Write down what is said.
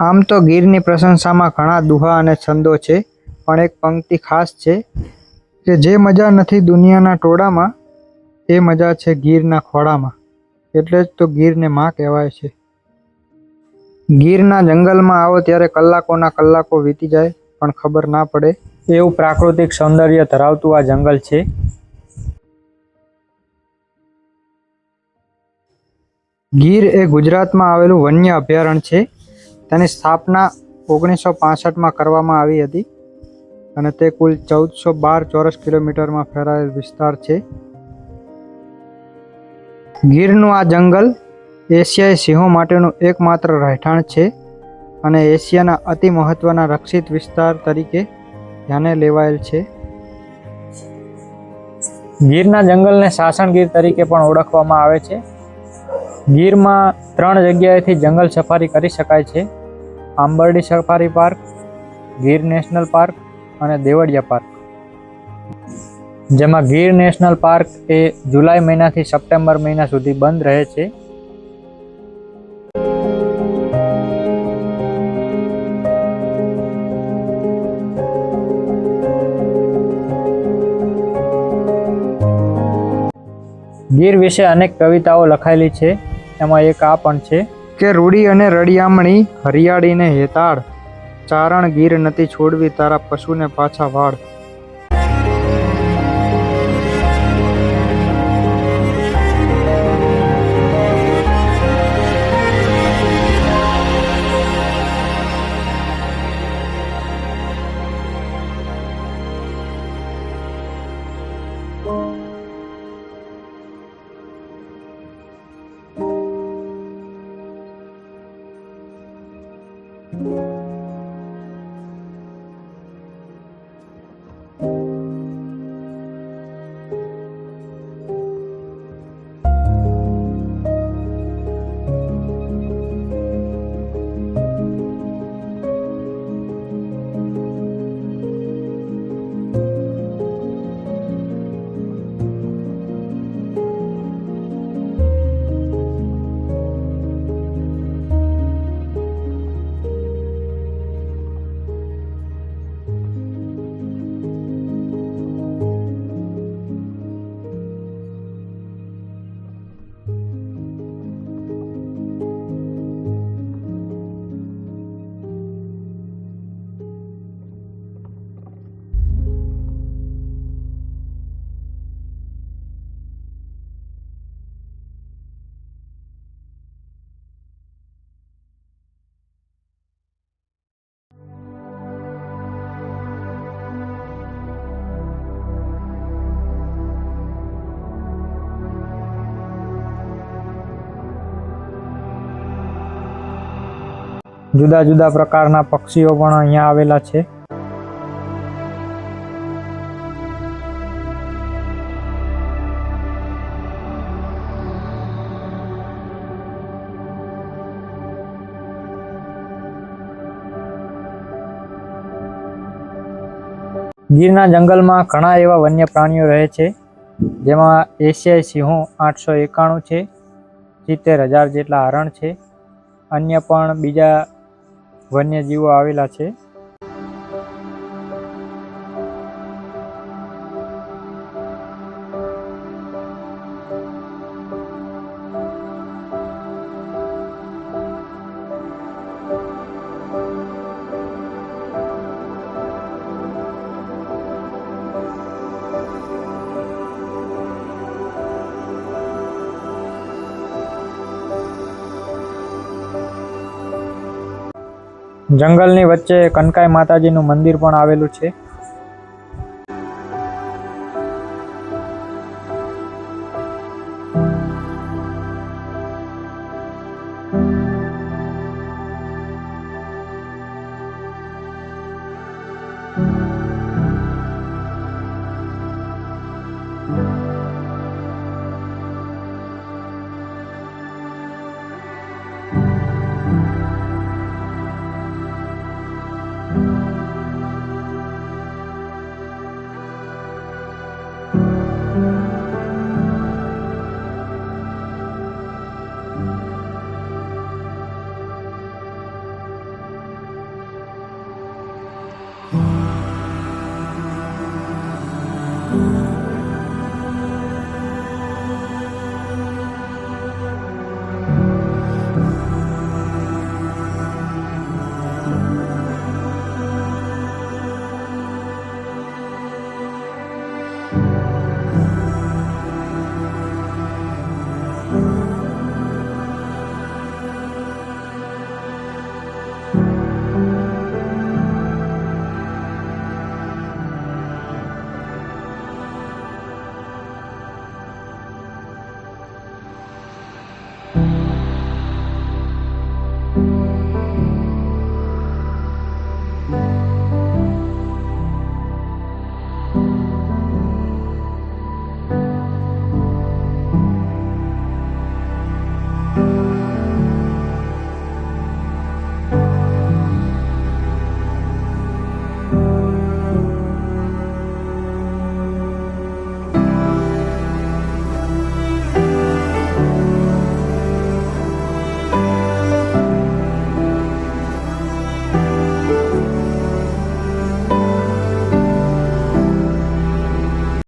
આમ તો ગીરની પ્રશંસામાં ઘણા દુહા અને છંદો છે, પણ એક પંક્તિ ખાસ છે કે જે મજા નથી દુનિયાના ટોળામાં, એ મજા છે ગીરના ખોળામાં. એટલે જ તો ગીરને માં કહેવાય છે. ગીરના જંગલમાં આવો ત્યારે કલાકોના કલાકો વીતી જાય પણ ખબર ના પડે, એવું પ્રાકૃતિક સૌંદર્ય ધરાવતું આ જંગલ છે. ગીર એ ગુજરાતમાં આવેલું વન્ય અભયારણ્ય છે. તેની સ્થાપના 1965માં કરવામાં આવી હતી અને તે કુલ 1412 ચોરસ કિલોમીટરમાં ફેલાયેલ વિસ્તાર છે. ગીરનું આ જંગલ એશિયાઈ સિંહો માટેનું એકમાત્ર રહેઠાણ છે અને એશિયાના અતિ મહત્વના રક્ષિત વિસ્તાર તરીકે ધ્યાને લેવાયેલ છે. ગીરના જંગલને સાસણ ગીર તરીકે પણ ઓળખવામાં આવે છે. ગીરમાં 3 જગ્યાએથી જંગલ સફારી કરી શકાય છે: Ambardi safari park, Gir national park અને દેવળિયા પાર્ક. જેમાં ગીર નેશનલ પાર્ક એ જુલાઈ મહિનાથી સપ્ટેમ્બર મહિના સુધી બંધ રહે છે. ગીર વિશે અનેક કવિતાઓ લખાયેલી છે. એમાં એક આ પણ છે કે રૂડી અને રળિયામણી હરિયાળીને હેતાળ, ચારણ ગીર નથી છોડવી તારા પશુને પાછા વાળ. જુદા જુદા પ્રકારના પક્ષીઓ પણ અહીંયા આવેલા છે. ગીરના જંગલમાં ઘણા એવા વન્ય પ્રાણીઓ રહે છે, જેમાં એશિયાઈ સિંહો 891 છે, 70,000 જેટલા હરણ છે, અન્ય પણ બીજા વન્યજીવો આવેલા છે. જંગલની વચ્ચે કનકાઈ માતાજીનું મંદિર પણ આવેલું છે.